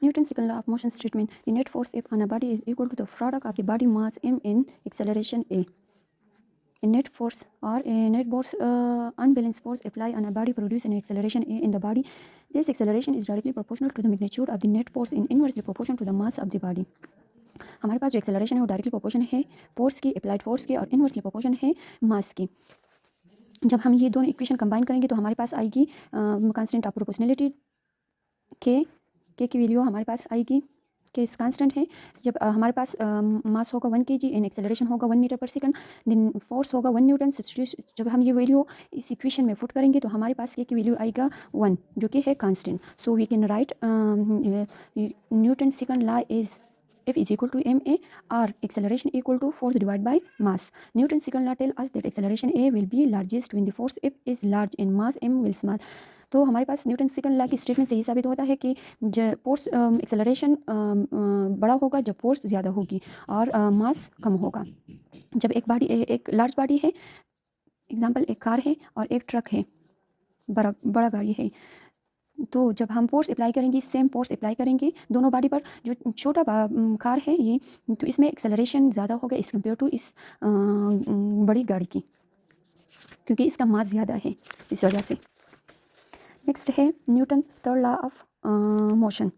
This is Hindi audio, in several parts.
Newton's second law of motion statement: the net force F on a body is equal to the product of the body mass m in acceleration a. A net force or a net force, unbalanced force applied on a body produce an acceleration a in the body. This acceleration is directly proportional to the magnitude of the net force in inversely proportional to the mass of the body. हमारे पास जो एक्सेलरेशन है वो डायरेक्टली प्रोपोर्शन है फोर्स की, अप्लाइड फोर्स की, और इनवर्सली प्रोपोर्शन है मास की. जब हम ये दोनों इक्वेशन कंबाइन करेंगे तो हमारे पास आएगी कांस्टेंट ऑफ प्रोपोर्शनलिटी के की वैल्यू हमारे पास आएगी के इस कांस्टेंट है. जब हमारे पास मास होगा 1 kg एंड एक्सेलरेशन होगा 1 metre per second, then force होगा 1 न्यूटन. सब्स्टिट्यूट जब हम ये वैल्यू इस इक्वेशन में पुट करेंगे तो हमारे पास के की वैल्यू आएगा 1 जो कि है constant. So we can write Newton second law is F is equal to ma, or acceleration equal to force divided by mass. Newton's second law tell us that acceleration a will be largest when the force F is large and mass m will small. तो हमारे पास न्यूटन सेकंड लॉ की स्टेटमेंट से ये साबित होता है कि फोर्स एक्सेलरेशन बड़ा होगा जब फोर्स ज़्यादा होगी और मास कम होगा. जब एक लार्ज बॉडी है, एग्जांपल एक कार है और एक ट्रक है, बड़ा गाड़ी है, तो जब हम फोर्स अप्लाई करेंगे, सेम फोर्स अप्लाई करेंगे दोनों बॉडी पर. जो छोटा कार है ये, तो इसमें एक्सेलरेशन ज़्यादा होगा इस कंपेयर टू इस बड़ी गाड़ी की, क्योंकि इसका मास ज़्यादा है इस वजह से. नेक्स्ट है Newton third law of motion.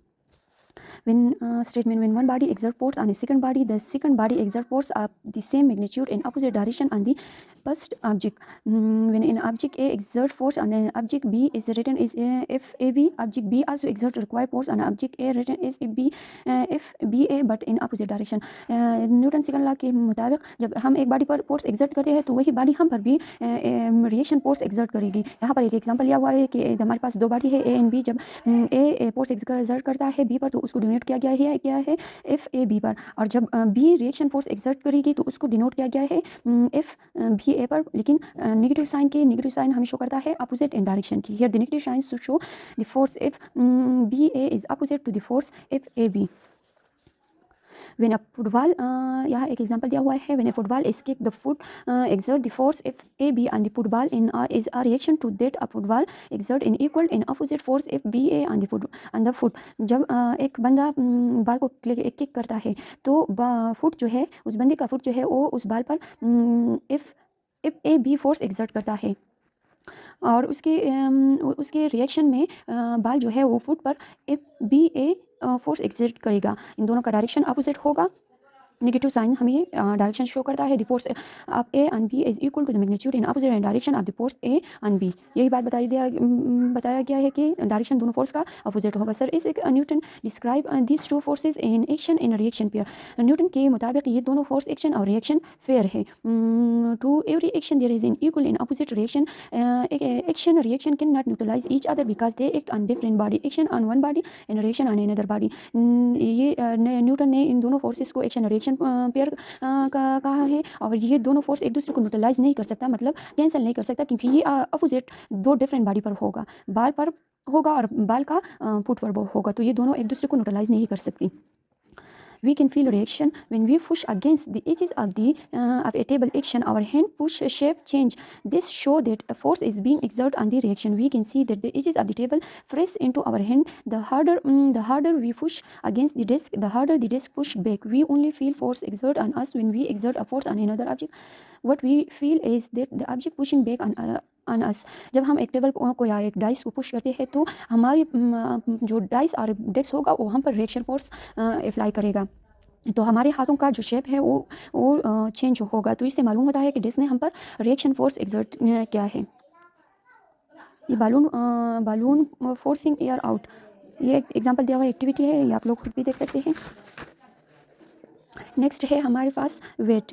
When one body exert force on a second body, the second body exert force of the same magnitude in opposite direction on the first object. When an object A exert force on an object B is written as FAB. Object B also exert required force on object A written as FBA but in opposite direction. Newton second law के मुताबिक जब हम एक बॉडी पर फोर्स एक्सर्ट करते हैं तो वही बॉडी हम पर भी रिएक्शन फोर्स एक्सर्ट करेगी. यहाँ पर एक एग्जांपल लिया हुआ है कि हमारे पास दो बॉडी है ए एंड बी. जब ए फोर्स एक्सर्ट करता है बी पर तो उसको डिनोट किया गया है एफ ए बी पर, और जब बी रिएक्शन फोर्स एक्सर्ट करेगी तो उसको डिनोट किया गया है एफ बी ए पर. लेकिन नेगेटिव साइन हमें शो करता है अपोजिट इन डायरेक्शन की. Here the negative sign to show the force F B A is opposite to the force F A B. When a football, यहाँ एक एग्जांपल दिया हुआ है. When a football is kicked, the foot exert the force F A B on the football is a reaction to that a football exert in equal in opposite force F B A on the foot. जब एक बंदा बॉल को किक करता है तो फुट जो है, उस बंदे का फुट जो है वो उस बॉल पर F A B force exert करता है, और उसके रिएक्शन में बॉल जो है वो फुट पर F B A force exert करेगा. इन दोनों का डायरेक्शन अपोजिट होगा. नेगेटिव साइन हमें डायरेक्शन शो करता है. The force of A and B is equal to the magnitude in opposite direction of the force A and B. यही बात बताया गया है कि डायरेक्शन दोनों फोर्स का अपोजिट होगा. सर इस Newton describe this two forces in action in reaction pair. Newton के मुताबिक ये दोनों फोर्स एक्शन और रिएक्शन फेयर है. To every action there is in equal in opposite reaction. Action reaction can not neutralise each other because they act on different body. Action on one body and reaction on another body. ये न्यूटन ने इन दोनों फोर्सेस को एक्शन और रिएक्शन पेयर कहा है, और ये दोनों फोर्स एक दूसरे को न्यूट्रलाइज नहीं कर सकता, मतलब कैंसिल नहीं कर सकता, क्योंकि ये अपोजिट दो डिफरेंट बॉडी पर होगा. बाल पर होगा और बाल का फुट पर होगा, तो ये दोनों एक दूसरे को न्यूट्रलाइज नहीं कर सकती. We can feel reaction when we push against the edges of a table. Action, our hand push shape change. This show that a force is being exerted on the reaction. We can see that the edges of the table press into our hand. The harder we push against the desk, the harder the desk push back. We only feel force exerted on us when we exert a force on another object. What we feel is that the object pushing back on us. जब हम एक टेबल को या एक डाइस को पुश करते हैं तो हमारी जो डाइस और डेस्क होगा वो हम पर रिएक्शन फोर्स अप्लाई करेगा, तो हमारे हाथों का जो शेप है वो चेंज होगा. तो इससे मालूम होता है कि डेस्क ने हम पर रिएक्शन फोर्स एक्सर्ट किया है. ये बालून फोर्सिंग एयर आउट, ये एक एग्जांपल दिया हुआ एक्टिविटी है, ये आप लोग खुद भी देख सकते हैं. नेक्स्ट है हमारे पास weight.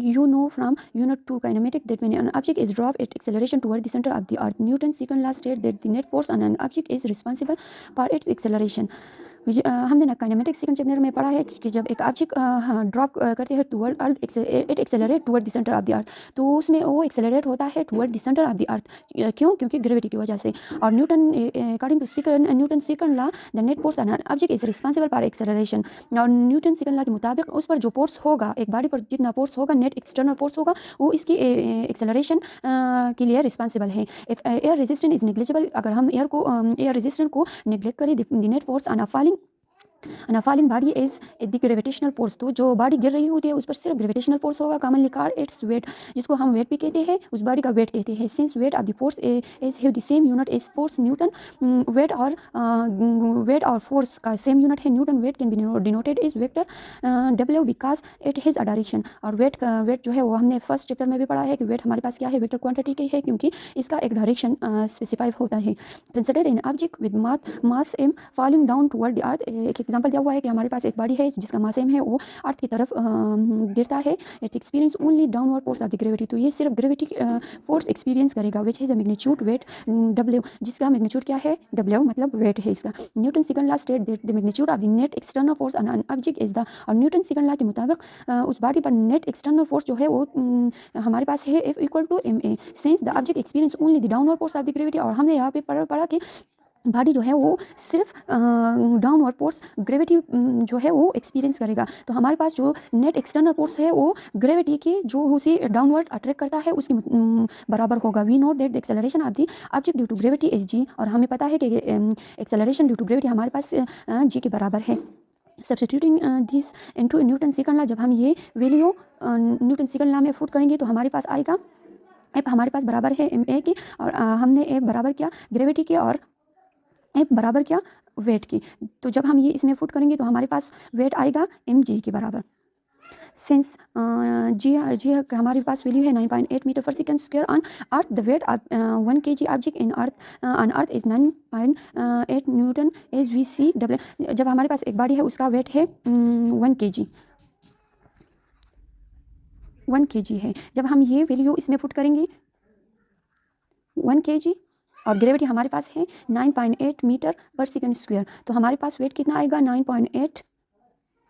You know from unit 2 kinematic that when an object is drop it acceleration toward the centre of the earth. Newton second law state that the net force on an object is responsible for its acceleration. हमने ना काइनेमेटिक्स सेकंड चैप्टर में पढ़ा है कि जब एक ऑब्जेक्ट ड्रॉप करते हैं toward earth, it accelerate toward the centre of the earth, तो उसमें वो एक्सेलरेट होता है toward the centre of the earth. क्यों? क्योंकि ग्रेविटी की वजह से। और Newton according to Newton second law, the net force on an object is responsible for acceleration. और न्यूटन सेकंड लॉ के मुताबिक उस पर जो फोर्स होगा, एक बॉडी पर जितना फोर्स होगा, नेट एक्सटर्नल फोर्स होगा, वो इसकी एक्सेलरेशन के लिए रिस्पॉन्सिबल है। If air resistance is negligible, अगर हम एयर रेजिस्टेंस को नेग्लेक्ट करें, the net force on a falling body is the gravitational force, तो जो बॉडी गिर रही होती है उस पर सिर्फ ग्रेविटेशनल फोर्स होगा, कॉमनली कॉल्ड इट्स वेट, जिसको हम वेट भी कहते हैं, उस बॉडी का वेट कहते हैं। Since weight of the force is have the same unit is force, Newton weight और फोर्स का सेम यूनिट है Newton, weight can be denoted is vector W because it has a direction. और वेट जो है वो हमने फर्स्ट चैप्टर में भी पढ़ा है कि वेट हमारे पास क्या है, वेक्टर क्वांटिटी की है, क्योंकि इसका एक डायरेक्शन स्पेसिफाई होता है। Consider in object with mass M falling down toward the earth, एक एग्जांपल दिया हुआ है कि हमारे पास एक बॉडी है जिसका मास एम है, वो अर्थ की तरफ गिरता है। It experience only downward force of the gravity, तो ये सिर्फ ग्रेविटी फोर्स एक्सपीरियंस करेगा, which is the magnitude weight W, जिसका मैग्नीट्यूड क्या है, डब्ल्यू मतलब वेट है इसका। Newton second law state that the magnitude of the net external force on an object is the, और न्यूटन सेकंड लॉ के मुताबिक उस बॉडी पर नेट एक्सटर्नल फोर्स जो है वो हमारे पास है F equal to ma, since the object experience only the downward force of the gravity. और हमने यहाँ पे पढ़ा कि बॉडी जो है वो सिर्फ डाउनवर्ड फोर्स ग्रेविटी जो है वो एक्सपीरियंस करेगा, तो हमारे पास जो नेट एक्सटर्नल फोर्स है वो ग्रेविटी की जो उसे डाउनवर्ड अट्रैक्ट करता है उसकी बराबर होगा। We note that the acceleration of the object due to gravity is g, और हमें पता है कि एक्सेलरेशन ड्यू टू ग्रेविटी हमारे पास g के बराबर है। Substituting this into Newton second law, जब हम ये वैल्यू न्यूटन सेकंड लॉ में पुट करेंगे तो हमारे पास आएगा एफ हमारे पास बराबर है ma की, और हमने एफ बराबर क्या ग्रेविटी के और एफ बराबर क्या वेट की, तो जब हम ये इसमें पुट करेंगे तो हमारे पास वेट आएगा mg के बराबर। सिंस जी हमारे पास वैल्यू है 9.8 metre per second square on earth, the weight of 1 kg object in earth on earth is 9.8 Newton as we see W. जब हमारे पास एक बॉडी है उसका वेट है 1 kg है, जब हम ये वैल्यू इसमें पुट करेंगे 1 kg और ग्रेविटी हमारे पास है 9.8 मीटर पर सेकंड स्क्वायर, तो हमारे पास वेट कितना आएगा 9.8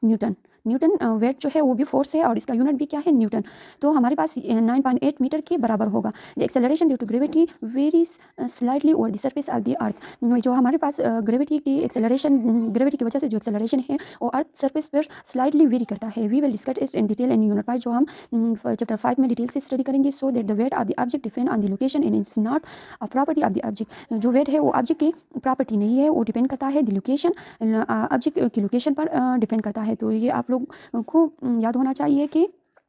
न्यूटन। न्यूटन वेट जो है वो भी फोर्स है और इसका यूनिट भी क्या है न्यूटन, तो हमारे पास 9.8 मीटर के बराबर होगा। The acceleration due to gravity varies slightly over the surface of the earth, जो हमारे पास ग्रेविटी की एक्सेलरेशन, ग्रेविटी की वजह से जो एक्सेलरेशन है वो अर्थ सरफेस पर स्लाइटली वेरी करता है। We will discuss it in detail in unit 5, जो हम चैप्टर 5 में डिटेल से स्टडी करेंगे। So that the weight of the object depend on the location and it's not a property of the object, जो वेट है वो ऑब्जेक्ट की प्रॉपर्टी नहीं है, वो डिपेंड करता है द लोकेशन, ऑब्जेक्ट की लोकेशन पर डिपेंड करता है। तो ये आप लोग को याद होना चाहिए कि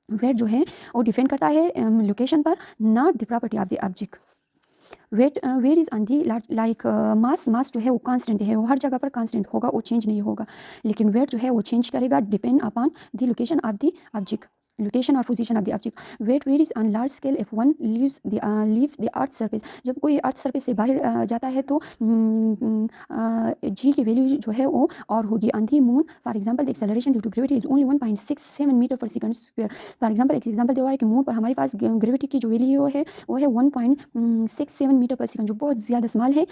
वेट जो है वो डिपेंड करता है लोकेशन पर, not the property of the object. Weight varies on the like mass जो है वो कांस्टेंट है, वो हर जगह पर कांस्टेंट होगा, वो चेंज नहीं होगा, लेकिन वेट जो है वो चेंज करेगा depend upon the location of the object, location और position of the object. Weight varies on large scale if one leaves the earth surface, जब कोई अर्थ सरफेस से बाहर जाता है तो जी की वैल्यू जो है वो और होगी। On the moon for example the acceleration due to gravity is only 1.67 metre per second square. For example एक एग्जांपल दिया हुआ है कि मून पर हमारे पास ग्रेविटी की जो वैल्यू है वो है 1.67 मीटर पर सेकंड, जो बहुत ज़्यादा स्मॉल है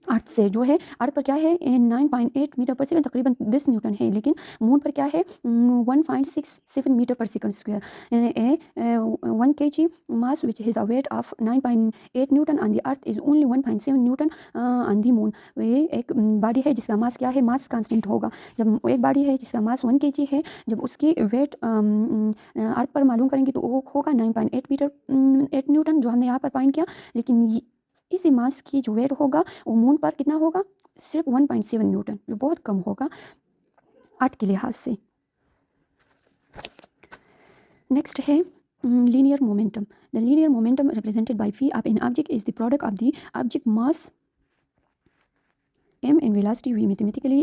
अर्थ से। जो है अर्थ पर क्या है 9.8 मीटर पर सेकंड, तकरीबन 10 न्यूटन है, लेकिन मून पर क्या है 1.67 metre per second square. 1 kg mass which has a weight of 9.8 Newton on the earth is only 1.7 Newton on the moon. ये एक बॉडी है जिसका मास क्या है, मास कांस्टेंट होगा। जब एक बॉडी है जिसका मास 1 kg है, जब उसकी वेट अर्थ पर मालूम करेंगे तो वो होगा 9.8 मीटर 8 न्यूटन, जो हमने यहाँ पर पॉइंट किया। लेकिन इसी मास की जो वेट होगा वो मून पर कितना होगा, सिर्फ 1.7 न्यूटन, जो बहुत कम होगा अर्थ के लिहाज से। नेक्स्ट है linear momentum. The linear momentum represented by fee of N object is the product of the object mass m and velocity v. Mathematically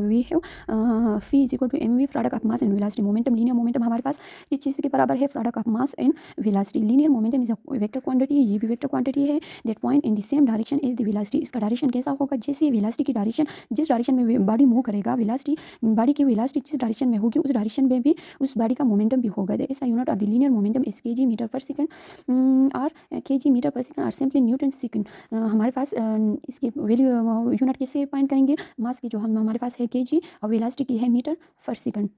we have phi is equal to mv, product of mass and velocity. Momentum, linear momentum हमारे पास किस चीज़ के बराबर है, product of mass and velocity. Linear momentum is a vector quantity, ये भी vector quantity है, that point in the same direction as the velocity. इसका डायरेक्शन कैसा होगा, जैसे velocity की डायरेक्शन, जिस डायरेक्शन में बॉडी मूव करेगा, velocity बॉडी की velocity जिस डायरेक्शन में होगी उस डायरेक्शन में भी उस बॉडी का मोमेंटम भी होगा। ऐसा unit of the linear momentum is kg metre per second और kg मीटर पर सेकंड और सिंपली न्यूटन सेकंड। हमारे पास इसकी वैल्यू यूनिट किससे फाइंड करेंगे? मास की जो हम हमारे पास है केजी और वेलोसिटी की है मीटर पर सेकंड,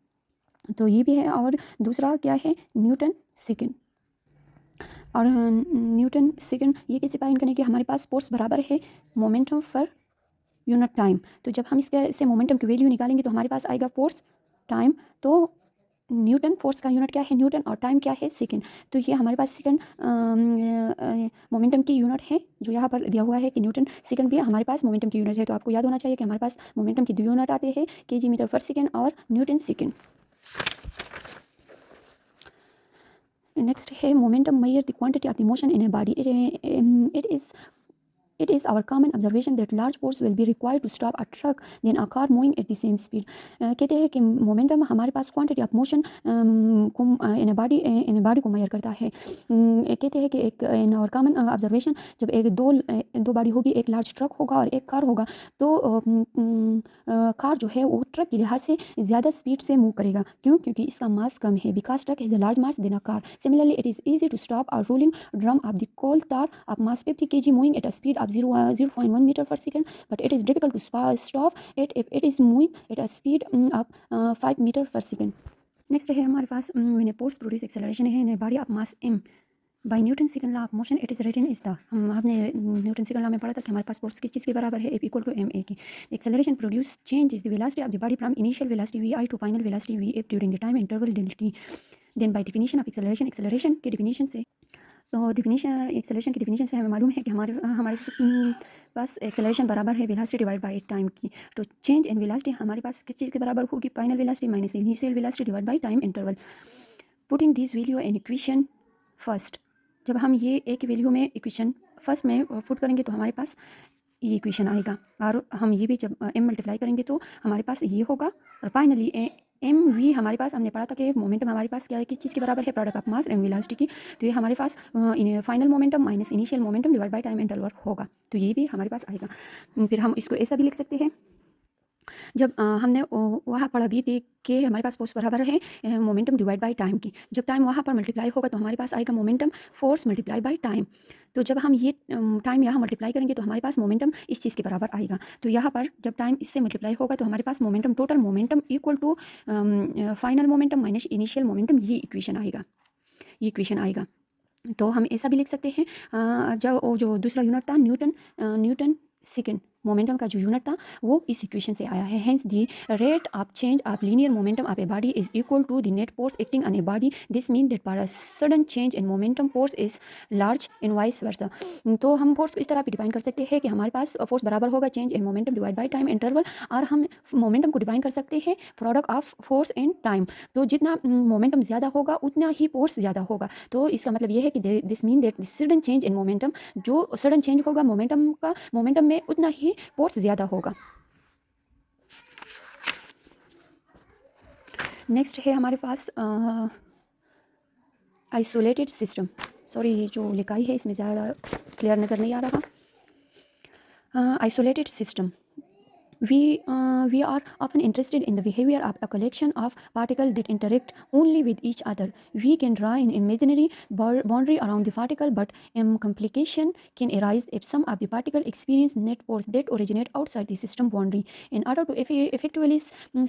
तो ये भी है। और दूसरा क्या है? Newton second. और न्यूटन सेकंड ये कैसे फाइंड करें कि हमारे पास फोर्स बराबर है मोमेंटम पर यूनिट टाइम। तो जब हम इससे मोमेंटम की वैल्यू निकालेंगे तो हमारे पास आएगा फोर्स टाइम। तो न्यूटन फोर्स का यूनिट क्या है? न्यूटन, और टाइम क्या है? सेकंड। तो ये हमारे पास सेकंड मोमेंटम की यूनिट है, जो यहाँ पर दिया हुआ है कि न्यूटन सेकंड भी हमारे पास मोमेंटम की यूनिट है। तो आपको याद होना चाहिए कि हमारे पास मोमेंटम की 2 यूनिट आते हैं, केजी मीटर पर सेकंड और न्यूटन सेकंड। नेक्स्ट है momentum measure the quantity of the motion in a body. It is our common observation that large force will be required to stop a truck than a car moving at the same speed. कहते हैं कि मोमेंटम हमारे पास क्वांटिटी ऑफ मोशन को इन ए बॉडी को मेजर करता है। कहते हैं कि एक इन और कॉमन ऑब्जर्वेशन, जब एक दो बॉडी होगी, एक लार्ज ट्रक होगा और एक कार होगा, तो कार जो है वो ट्रक के लिहाज से ज़्यादा स्पीड से मूव करेगा। क्यों? क्योंकि इसका मास कम है, because truck has a large mass than a car. Similarly it is easy to stop a rolling drum of the coal tar of mass 50 kg moving at a speed of 0.1 meter per second, but it is difficult to stop it if it is moving at a speed of 5 meter per second. Next है हमारे पास when a force produce acceleration है in a body of mass m by Newton's second law of motion, it is written is the, हमने न्यूटन सेकंड लॉ में पढ़ा था कि हमारे पास फोर्स किस चीज़ के बराबर है? F equal to ma की। Acceleration produce change is the velocity of the body from initial velocity vi to final velocity vf during the time interval dt. Then by definition of acceleration के डिफिनीशन से, तो डिफिनीशन एक्सेलरेशन की डिफिनीशन से हमें मालूम है कि हमारे पास एक्सेलरेशन बराबर है वेलोसिटी डिवाइड बाय टाइम की। तो चेंज इन वेलोसिटी हमारे पास किस चीज़ के बराबर होगी? Final velocity minus initial velocity divide by time interval. Putting this value in equation first, जब हम ये एक वैल्यू में इक्वेशन फर्स्ट में पुट करेंगे तो हमारे पास ये इक्वेशन आएगा, और हम ये भी जब m मल्टीप्लाई करेंगे तो हमारे पास ये होगा। और फाइनली एम वी हमारे पास, हमने पढ़ा था कि मोमेंटम हमारे पास क्या है, किस चीज़ के बराबर है? Product of mass and velocity की। तो ये हमारे पास final momentum minus initial momentum divide by time interval होगा। तो ये भी हमारे पास आएगा। फिर हम इसको ऐसा भी लिख सकते हैं, जब हमने वहाँ पढ़ा भी थी कि हमारे पास फोर्स बराबर है मोमेंटम डिवाइड बाय टाइम की। जब टाइम वहाँ पर मल्टीप्लाई होगा तो हमारे पास आएगा momentum force multiply by time. तो जब हम ये टाइम यहाँ मल्टीप्लाई करेंगे तो हमारे पास मोमेंटम इस चीज़ के बराबर आएगा। तो यहाँ पर जब टाइम इससे मल्टीप्लाई होगा तो हमारे पास momentum, total momentum equal to final momentum minus initial momentum, ये इक्वेशन आएगा। तो हम ऐसा भी लिख सकते हैं, जब वो जो दूसरा यूनिट था न्यूटन सेकंड, मोमेंटम का जो यूनिट था वो इस इक्वेशन से आया है। Hence the rate of change of linear momentum of a body is equal to the net force acting on a body. This mean that for a sudden change in momentum force is large in vice versa. तो हम फोर्स को इस तरह भी डिफाइन कर सकते हैं कि हमारे पास फोर्स बराबर होगा change in momentum divide by time interval, और हम मोमेंटम को डिफाइन कर सकते हैं product of force and time. तो जितना मोमेंटम ज़्यादा होगा उतना ही फोर्स ज़्यादा होगा। तो इसका मतलब ये है कि this mean that sudden change in momentum, जो सडन चेंज होगा मोमेंटम में उतना ही फोर्स ज़्यादा होगा। नेक्स्ट है हमारे पास आइसोलेटेड सिस्टम। सॉरी, ये जो लिखाई है इसमें ज़्यादा क्लियर नज़र नहीं आ रहा। Isolated system, we are often interested in the behavior of a collection of particles that interact only with each other. We can draw an imaginary boundary around the particle, but complication can arise if some of the particles experience net force that originate outside the system boundary. In order to effectively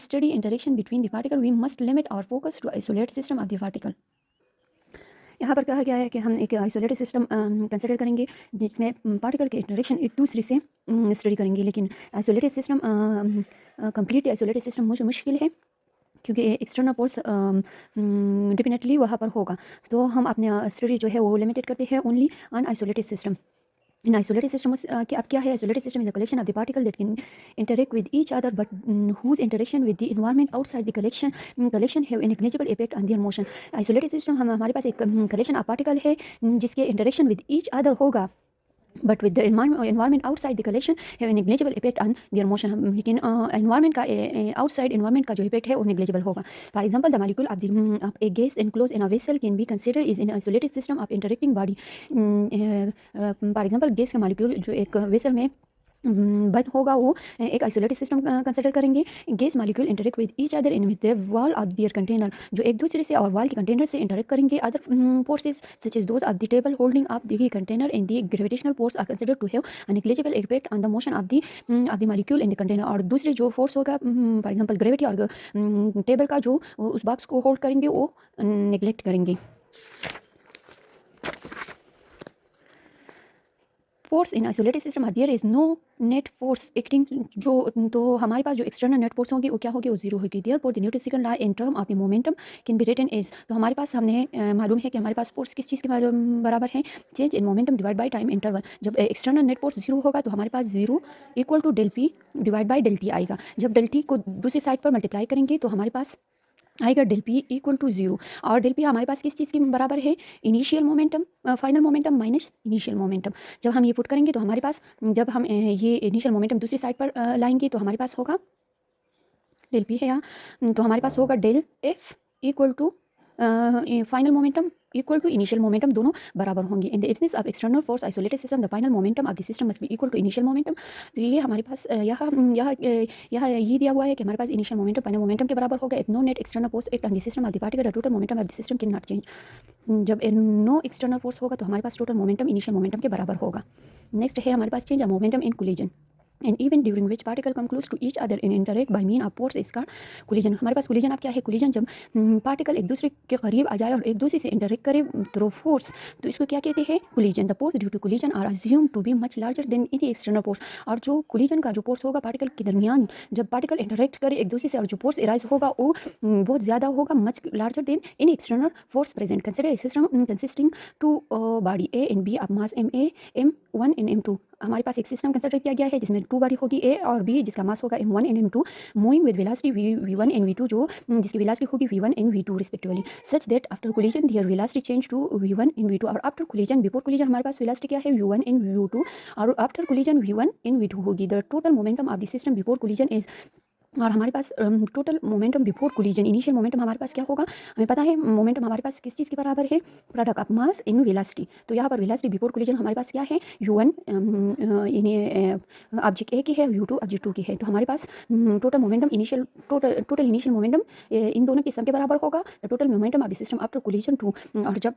study interaction between the particles, we must limit our focus to isolate system of the particle. यहाँ पर कहा गया है कि हम एक आइसोलेटेड सिस्टम कंसिडर करेंगे जिसमें पार्टिकल के इंटरेक्शन एक दूसरे से स्टडी करेंगे। लेकिन isolated system, complete isolated system मुझे मुश्किल है, क्योंकि एक्सटर्नल फोर्स डिपेंडेंटली वहाँ पर होगा। तो हम अपने स्टडी जो है वो लिमिटेड करते हैं only on isolated system. In isolated system अब क्या है? Isolated system is the collection of the particle that can interact with each other but whose interaction with the environment outside the collection have a negligible effect on their motion. Isolated system हमारे पास एक कलेक्शन ऑफ पार्टिकल है जिसके इंटरेक्शन विद ईच अदर होगा, but with the environment outside the collection have a negligible effect on their motion. लेकिन environment का outside environment का जो effect है वो negligible होगा. For example, the molecule of a gas enclosed in a vessel can be considered is an isolated system of interacting body. For example, gas का molecule जो एक vessel में बंद होगा वो एक आइसोलेटेड सिस्टम कंसिडर करेंगे। Gas molecule interact with each other in with the wall of their container, जो एक दूसरे से और वॉल के कंटेनर से इंटरेक्ट करेंगे। Other forces such as those of the table holding of the container in the gravitational force are considered to have a negligible effect on the motion of the molecule in the container. और दूसरे जो फोर्स होगा फॉर एग्जांपल ग्रेविटी और टेबल का जो उस बॉक्स को होल्ड करेंगे वो नेग्लेक्ट करेंगे। Force in isolated system there is no net force acting, जो तो हमारे पास जो एक्सटर्नल नेट फोर्स होगी वो क्या होगी, वो जीरो होगी। Therefore the Newton law in term of the momentum can be written as, तो हमारे पास हमने मालूम है कि हमारे पास फोर्स किस चीज़ के बराबर है, change in momentum divide by time interval. जब एक्सटर्नल नेट फोर्स जीरो होगा तो हमारे पास zero equal to del P divide by del T आएगा। जब डेल टी को दूसरी साइड पर मल्टीप्लाई करेंगे तो हमारे पास आएगा del p equal to zero. और डेल पी हमारे पास किस चीज़ के बराबर है, initial momentum final momentum minus initial momentum. जब हम ये पुट करेंगे तो हमारे पास, जब हम ये इनिशियल मोमेंटम दूसरी साइड पर लाएंगे तो हमारे पास होगा डेल पी है यहाँ, तो हमारे पास होगा del F equal to final momentum equal to initial momentum, दोनों बराबर होंगे। In the absence of external force isolated system the final momentum of the system must be equal to initial momentum. तो ये हमारे पास यहाँ ये दिया हुआ है कि हमारे पास इनिशियल मोमेंटम फाइनल मोमेंटम के बराबर होगा। If no net external force act on the system of the particle the total momentum of the system can not change. जब नो एक्सटर्नल फोर्स होगा तो हमारे पास टोटल मोमेंटम इनिशियल मोमेंटम के बराबर होगा। नेक्स्ट है हमारे पास change of momentum in collision, and event during which particle come close to each other in interact bye mean of force इसका कोलिजन। हमारे पास कोलिजन अब क्या है, कोलिजन जब पार्टिकल एक दूसरे के करीब आ जाए और एक दूसरे से इंटरेक्ट करे थ्रू फोर्स, तो इसको क्या कहते हैं, collision. The force due to collision are assume to be much larger than any external force. और जो कोलिजन का जो फोर्स होगा पार्टिकल के दरमियान, जब पार्टिकल इंटरेक्ट करे एक दूसरे से और जो फोर्स एराइज होगा वो बहुत ज़्यादा होगा, much larger than any external force present. Consider a system consisting two body A and B of mass m a M1 and M2। हमारे पास एक सिस्टम कंसिडर किया गया है जिसमें टू बॉडी होगी ए और बी, जिसका मास होगा M1 and M2, moving with velocity V1 and V2, जो जिसकी वेलोसिटी होगी V1 and V2 respectively, such that after collision their velocity change to V1 and V2। और आफ्टर कोलिजन, बिफोर कोलिजन हमारे पास वेलोसिटी क्या है, V1 एंड V2, और after collision V1 and V2 होगी। The total momentum of the system before collision is, और हमारे पास total momentum before collision, initial momentum हमारे पास क्या होगा, हमें पता है मोमेंटम हमारे पास किस चीज़ के बराबर है, product of mass in velocity. तो यहाँ पर वेलोसिटी बिफोर कोलिजन हमारे पास क्या है, U1 ऑब्जेक्ट ए की है, U2 ऑब्जेक्ट 2 की है। तो हमारे पास total momentum initial total initial momentum इन दोनों के सम के बराबर होगा, total momentum of the system after collision too. और जब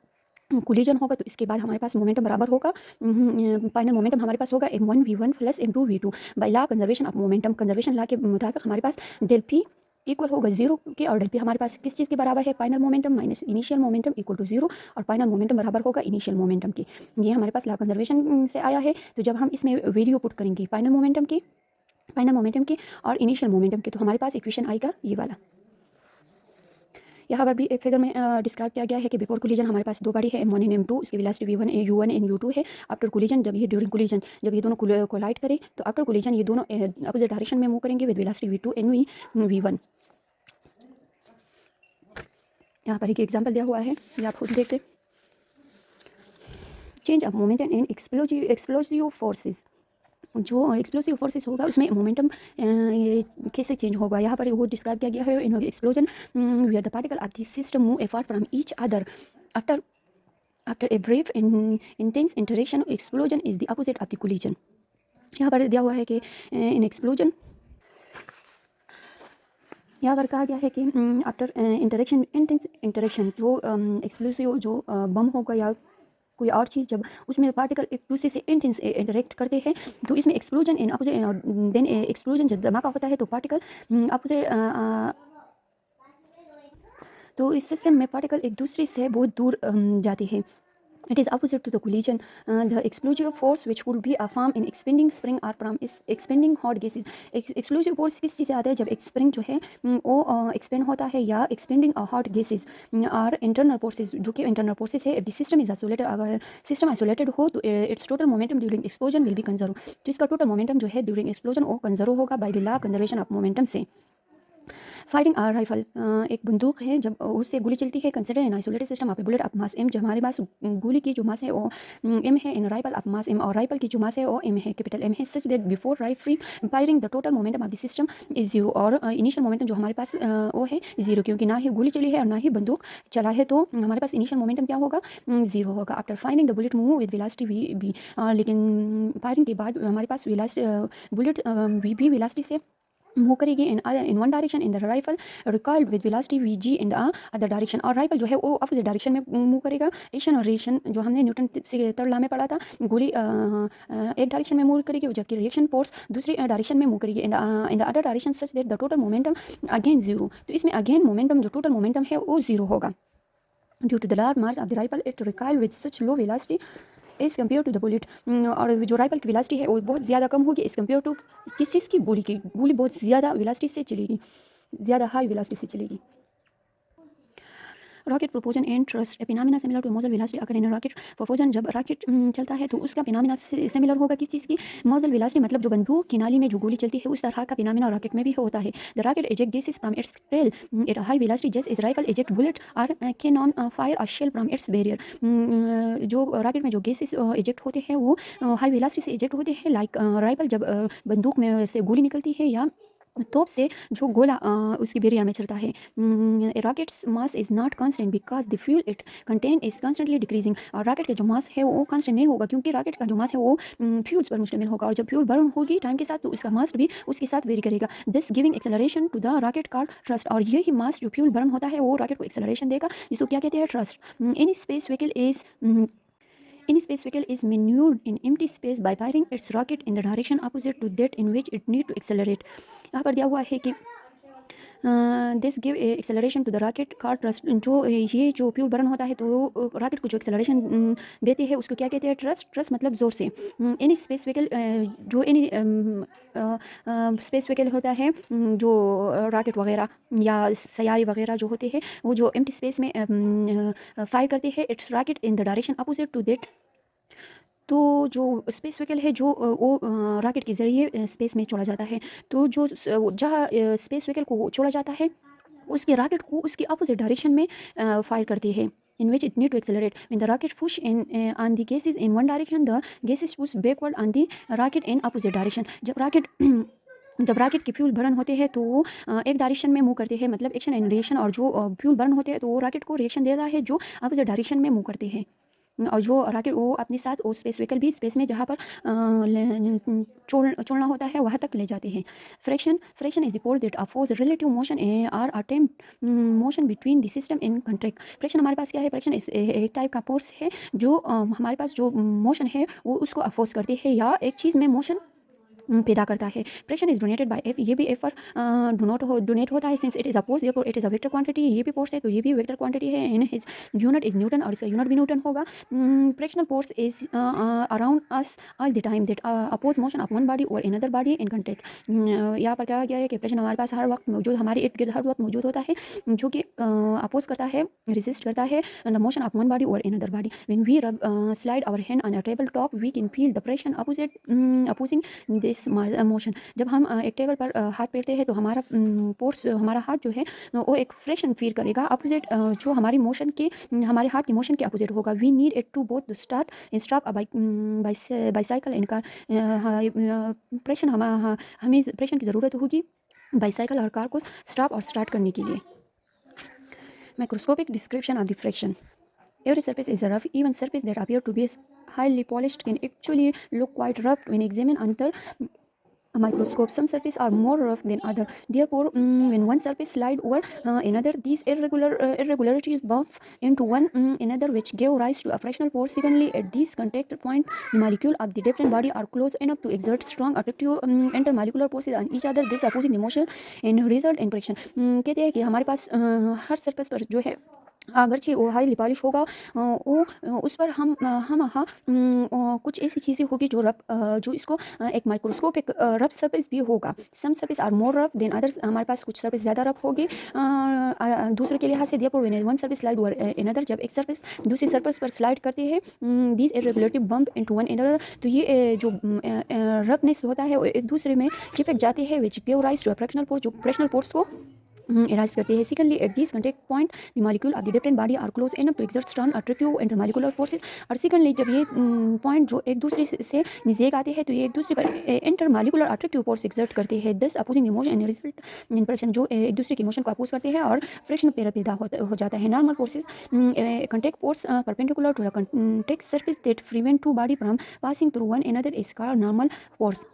कोलिजन होगा तो इसके बाद हमारे पास मोमेंटम बराबर होगा, फाइनल मोमेंटम हमारे पास होगा M1 V1 plus M2 V2 by law conservation of momentum. Conservation law के मुताबिक हमारे पास डेल पी इक्वल होगा जीरो के, और डेल पी हमारे पास किस चीज़ के बराबर है, final momentum minus initial momentum equal to zero, और फाइनल मोमेंटम बराबर होगा इनिशियल मोमेंटम की। ये हमारे पास लॉ कंजर्वेशन से आया है। तो जब हम इसमें वैल्यू पुट करेंगे फाइनल मोमेंटम की और इनिशियल मोमेंटम की, तो हमारे पास इक्वेशन आएगा ये वाला। यहाँ पर भी एक फिगर में डिस्क्राइब किया गया है कि बिफोर कोलिजन हमारे पास दो बॉडी है M1 एंड M2, इसकी velocity V1 U1 and U2 है। आफ्टर कोलिजन, जब ये ड्यूरिंग कोलिजन जब ये दोनों कोलाइड करें तो आफ्टर कोलिजन ये दोनों अपोजिट डायरेक्शन में मूव करेंगे with velocity V2 and V1। यहाँ पर एक एग्जांपल दिया हुआ है, ये आप खुद देखते। Change of momentum in explosive forces, जो एक्सप्लोसिव फोर्सेस होगा उसमें मोमेंटम कैसे चेंज होगा, यहाँ पर वो डिस्क्राइब किया गया है in explosion where the particle of this system move apart from each other after a brief intense interaction. Explosion is the opposite of the collision. यहाँ पर दिया हुआ है कि इन एक्सप्लोजन, यहाँ पर कहा गया है कि आफ्टर इंटरेक्शन इंटेंस इंटरेक्शन, जो एक्सप्लोसिव जो बम होगा या कोई और चीज़, जब उसमें पार्टिकल एक दूसरे से इंटेंस इंटरेक्ट करते हैं तो इसमें explosion in opposite, then explosion जब धमाका होता है तो पार्टिकल अपोजिट, तो इस सिस्टम में पार्टिकल एक दूसरे से बहुत दूर जाते हैं। It is opposite to the collision. The explosive force which would be a form in expanding spring or from expanding hot gases. Explosive force किस चीज़ से आता है, जब spring जो है वो expand होता है या expanding hot gases और internal forces, जो कि internal forces है। If the system is isolated, अगर system isolated हो तो its total momentum during explosion will be conserved। तो इसका total momentum जो है during explosion वो conserve होगा by the law conservation of momentum से। फायरिंग आर राइफल एक बंदूक है, जब उससे गोली चलती है। Consider an isolated system of a bullet of mass m, जब हमारे पास गोली की जो मास है वो एम है, इन राइफल ऑफ मास एम, और राइफल की जो मास है वो एम है, कैपिटल एम है, such that before firing the total momentum of the system is zero, और इनिशियल मोमेंटम जो हमारे पास वो है जीरो, क्योंकि ना ही गोली चली है और ना ही बंदूक चला है, तो हमारे पास इनिशियल मोमेंटम क्या होगा, जीरो होगा। After firing the bullet move with velocity v b, लेकिन फायरिंग के बाद हमारे पास बुलेट वी बी वेलोसिटी से मूव करेगी in one direction, in the rifle recoil with velocity v g in the other direction, और राइफल जो है वो अपोजिट डायरेक्शन में मूव करेगा। एक्शन और रिएक्शन जो हमने न्यूटन से थर्ड लॉ में पढ़ा था, गोली एक डायरेक्शन में मूव करेगी जबकि रिएक्शन फोर्स दूसरी डायरेक्शन में मूव करेगी in the other direction, such that the total momentum again zero. तो इसमें अगेन मोमेंटम जो टोटल मोमेंटम है वो जीरो होगा। Due to the large mass of the rifle it recoil with such low velocity as compare to the bullet, और जो राइफल की वेलोसिटी है वो बहुत ज़्यादा कम होगी एज़ कम्पेयर टू किस चीज़ की, गोली बहुत ज़्यादा वेलोसिटी से चलेगी, ज़्यादा हाई वेलोसिटी से चलेगी। Rocket propulsion and thrust phenomena similar to muzzle velocity अगर इन रॉकेट प्रोपोजन, जब रॉकेट चलता है तो उसका फिनोमेना सिमिलर होगा किस चीज़ की, मोजल वेलोसिटी, मतलब जो बंदूक की नाली में जो गोली चलती है उस तरह का फिनोमेना रॉकेट में भी होता है। The rocket eject gases from its tail at high velocity just as rifle eject bullet और cannon fire a shell from its barrel, जो रॉकेट में जो गैसेस एजेक्ट होते हैं वो हाई वेलोसिटी से एजेक्ट होते हैं, लाइक राइफल जब बंदूक में से गोली निकलती है या तोप से जो गोला उसकी बैरियर में चलता है। Rockets mass is not constant because the fuel it contain is constantly decreasing, और रॉकेट का जो मास है वो कांस्टेंट नहीं होगा क्योंकि रॉकेट का जो मास है वो फ्यूल्स पर मुश्तमिल होगा, और जब फ्यूल बर्न होगी टाइम के साथ तो उसका मास भी उसके साथ वेरी करेगा, this giving acceleration to the rocket called thrust, और यही मास जो फ्यूल बर्न होता है वो रॉकेट को एक्सेलरेशन देगा, जिसको क्या कहते हैं, thrust. In space vehicle is Any space vehicle is maneuvered in empty space by firing its rocket in the direction opposite to that in which it need to accelerate। यहाँ पर दिया हुआ है कि this give acceleration to the rocket called thrust, जो ये जो फ्यूल बर्न होता है तो रॉकेट को जो एक्सेलरेशन देते हैं उसको क्या कहते हैं, थ्रस्ट मतलब ज़ोर से। एनी स्पेस व्हीकल, जो एनी स्पेस व्हीकल होता है, जो रॉकेट वगैरह या सैयारी वगैरह जो होते हैं वो जो एम्प्टी स्पेस में फायर करते हैं it's rocket in the direction opposite to that, तो जो स्पेस व्हीकल है जो वो रॉकेट के ज़रिए स्पेस में छोड़ा जाता है, तो जो जहाँ स्पेस व्हीकल को छोड़ा जाता है उसके रॉकेट को उसकी अपोजिट डायरेक्शन में फायर करते हैं, in which it need to accelerate. When the rocket push in on the gases in one direction, the gases push backward on the rocket in opposite direction. जब रॉकेट के फ्यूल बर्न होते हैं तो वो एक डायरेक्शन में मूव करते हैं, मतलब एक्शन एंड रिएक्शन, और जो फ्यूल बर्न होते हैं तो वो रॉकेट को रिएक्शन देता है जो अपोजिट डायरेक्शन में मूव करते हैं, और जो रॉकेट वो अपने साथ वो स्पेस व्हीकल भी स्पेस में जहाँ पर छोड़ना होता है वहाँ तक ले जाते हैं। Friction is the force that oppose relative motion or attempt motion between the system in contact. Friction हमारे पास क्या है, फ्रैक्शन एक टाइप का फोर्स है जो हमारे पास जो मोशन है वो उसको अपोज करते हैं या एक चीज़ में मोशन पैदा करता है। Fraction is donated bye F, ये भी एफ पर डोनेट होता है since it is a force therefore it is a vector quantity, ये भी फोर्स है तो ये भी वेक्टर क्वांटिटी है, in his unit is Newton और इसका यूनिट भी न्यूटन होगा। Frictional force is around us all the time that oppose motion of one body और अनदर बॉडी इन कॉन्टैक्ट। यहाँ पर क्या गया है कि फ्रैक्शन हमारे पास हर वक्त मौजूद, हमारे इर्द गिर्द हर वक्त मौजूद होता है, जो कि अपोज करता है, रेजिस्ट करता है the motion of one body और another body. When we rub slide our hand on a table top we can feel the pressure opposing this motion. जब हम एक टेबल पर हाथ फेरते हैं तो हमारा फोर्स, हमारा हाथ जो है वो एक फ्रैक्शन फील करेगा अपोजिट, जो हमारी मोशन के, हमारे हाथ की मोशन के अपोजिट होगा। We need it to both start stop bicycle इनका प्रेशर, हमें प्रेशर की ज़रूरत होगी बाईसाइकिल और कार को स्टॉप और स्टार्ट करने के लिए। Microscopic description of the fraction. Every surface is a rough, even surface that appear to be highly polished can actually look quite rough when examined under a microscope. Some surfaces are more rough than other. Therefore, when one surface slide over another, these irregularities bump into one another, which give rise to a frictional force. Secondly, at this contact point, the molecules of the different body are close enough to exert strong attractive intermolecular forces on each other. This opposing the motion and result in friction. कहते हैं कि हमारे पास हर surface पर जो है अगरचे वो हाईली पॉलिश होगा, वो उस पर हम कुछ ऐसी चीज़ें होगी जो इसको एक माइक्रोस्कोपिक रफ सरफेस भी होगा। Some surface are more rough than others, हमारे पास कुछ सरफेस ज़्यादा रफ होगी दूसरे के लिहाज से। Therefore when one surface slide over another, जब एक सरफेस दूसरी सरफेस पर स्लाइड करती है, this irregularity bump into one another, तो ये जो रफनेस होता है वो एक दूसरे में चिपक जाते हैं, which give rise to frictional force, जो फ्रैक्शनल फोर्स को एराइज करते हैं। Secondly at this contact point the molecule of the different body are close enough to exert strong attractive intermolecular forces. और सेकेंडली जब ये पॉइंट जो एक दूसरे से नज़दीक आते हैं तो ये एक दूसरे पर इंटरमॉलिक्यूलर अट्रैक्टिव फोर्स एक्सर्ट करते हैं, दस opposing motion and result in friction, जो एक दूसरे की मोशन को अपोज करते हैं और फ्रिक्शन पैदा हो जाता है। Normal forces contact force perpendicular to the contact surface that prevent two body from passing through one another is called normal force.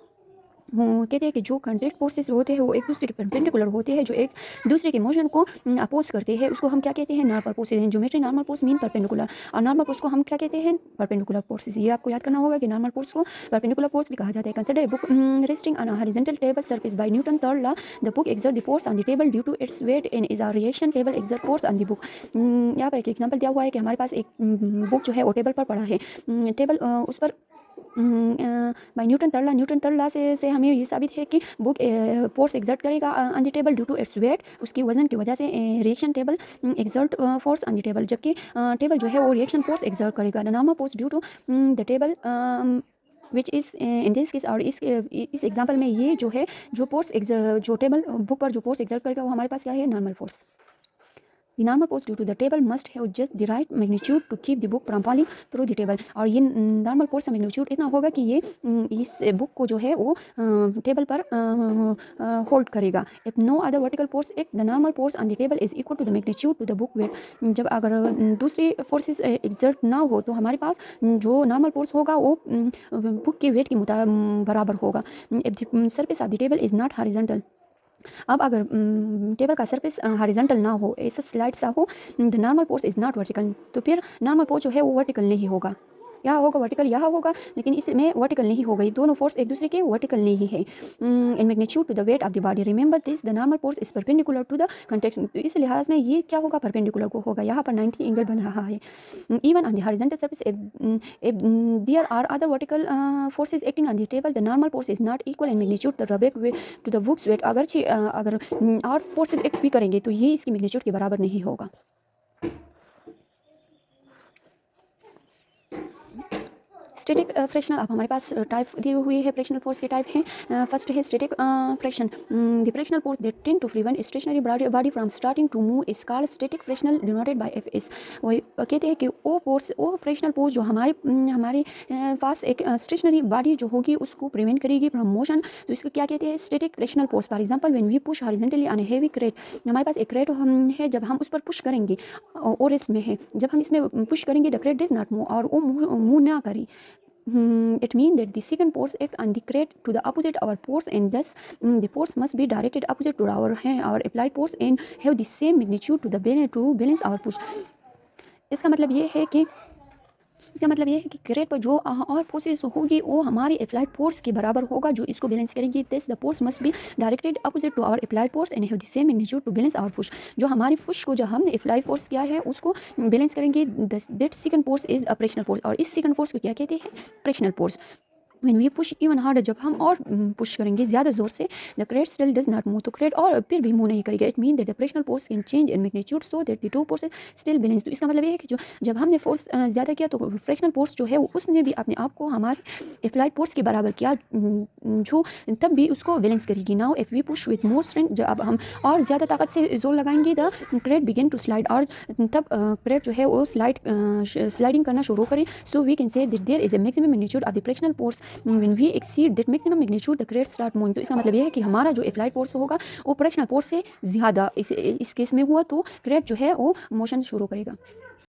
कहते हैं कि जो कॉन्टैक्ट फोर्सेस होते हैं वो एक दूसरे के परपेंडिकुलर होते हैं, जो एक दूसरे के मोशन को अपोज करते हैं, उसको हम क्या कहते हैं, नॉर्मल फोर्सेस हैं। Geometry normal force mean perpendicular, और नॉर्मल फोर्स को हम क्या कहते हैं, परपेंडिकुलर फोर्सेस। ये आपको याद करना होगा कि नॉर्मल फोर्स को परपेंडिकुलर फोर्स भी कहा जाता है। Consider book resting on a horizontal table surface by Newton third law, the book exert the force on the table due to its weight and is a reaction table exert force on the book. यहाँ पर एक एग्जांपल दिया हुआ है कि हमारे पास एक बुक जो है वो टेबल पर पड़ा है, टेबल उस पर बाय न्यूटन थर्ड लॉ से हमें ये साबित है कि बुक फोर्स एक्सर्ट करेगा on the table due to its weight, उसकी वजन की वजह से reaction table exert force on the table, जबकि टेबल जो है वो रिएक्शन फोर्स एक्सर्ट करेगा। The normal force due to the table which is in this case, और इस एग्जाम्पल में ये जो है जो टेबल बुक पर जो फोर्स एक्सर्ट करेगा वो हमारे पास क्या है, normal force. The normal force due to the table must have just the right magnitude to keep the book from falling through the table। और ये नॉर्मल फोर्स का मैग्नीट्यूड इतना होगा कि ये इस बुक को जो है वो टेबल पर होल्ड करेगा। If no other vertical force act, the normal force on the table is equal to the magnitude to the book weight. जब अगर दूसरी फोर्सेस एक्सर्ट ना हो तो हमारे पास जो नॉर्मल फोर्स होगा वो बुक के वेट के बराबर होगा। If the surface of the table is not horizontal, अब अगर टेबल का सरफेस हॉरिजॉन्टल ना हो, ऐसा स्लाइड सा हो, the normal force is not vertical, तो फिर नॉर्मल फोर्स जो है वो वर्टिकल नहीं होगा, यहाँ होगा वर्टिकल, यहाँ होगा, लेकिन इसमें वर्टिकल नहीं होगा। ये दोनों फोर्स एक दूसरे के वर्टिकल नहीं है। In magnitude to the weight of the body, remember this, the normal force is perpendicular to the context, तो इस लिहाज में ये क्या होगा, परपेंडिकुलर को होगा। यहाँ पर 90 एंगल बन रहा है। Even on the horizontal surface there are other vertical forces acting on the table, the normal force is not equal in magnitude the रबेक वे टू द बुक्स वेट। अगर और फोर्सेस एक्ट भी करेंगे तो ये इसकी मैग्नीट्यूड के बराबर नहीं होगा। स्टैटिक फ्रिक्शनल, अब हमारे पास टाइप दिए हुए हैं फ्रिक्शनल फोर्स के टाइप हैं। फर्स्ट है static friction, the frictional force that tend to prevent stationary body from starting to move is called static frictional denoted by f s. वो कहते हैं कि वो फ्रिक्शनल फोर्स जो हमारे पास एक स्टेशनरी बॉडी जो होगी उसको प्रिवेंट करेगी फ्रॉम मोशन, तो इसको क्या कहते हैं, static frictional force. For example when we push horizontally on a heavy crate, हमारे पास एक क्रेट है, जब हम उस पर पुश करेंगे और रेस्ट में है, जब हम इसमें पुश करेंगे the crate does not move, और वो मूव ना करे, it means that the second force act on the crate to the opposite our force, and thus the force must be directed opposite to our applied force and have the same magnitude to balance our push। इसका मतलब ये है कि क्रेट पर जो और फोर्सेस होगी वो हमारी अप्लाइड फोर्स के बराबर होगा जो इसको बैलेंस करेंगे। This the force must be directed opposite to our applied force and have the same magnitude to balance our push. जो हमारी पुश को जो हमने अप्लाइड फोर्स किया है उसको बैलेंस करेंगे। That second force is a frictional force, और इस सेकंड फोर्स को क्या कहते हैं, frictional force. when we push even harder, जब हम और पुश करेंगे ज़्यादा ज़ोर से, the crate still does not move, तो crate और फिर भी मूव नहीं करेगा। It means that the frictional force can change in magnitude so that the two forces still balance। तो इसका मतलब ये है कि जब हमने फोर्स ज़्यादा किया तो फ्रिक्शनल फोर्स जो है उसने भी अपने आप को हमारे अप्लाइड फोर्स के बराबर किया, जो तब भी उसको बैलेंस करेगी। Now if we push with more strength, जब अब हम और ज़्यादा ताकत से जोर लगाएंगे, the crate begin to slide, और तब क्रेट जो है वो स्लाइडिंग करना शुरू करें। So we can say that there is a maximum magnitude of the frictional force when we exceed that maximum magnitude the crate start moving। तो इसका मतलब ये है कि हमारा जो अप्लाइड फोर्स होगा वो फ्रिक्शनल फोर्स से ज़्यादा इस केस में हुआ तो क्रेट जो है वो मोशन शुरू करेगा।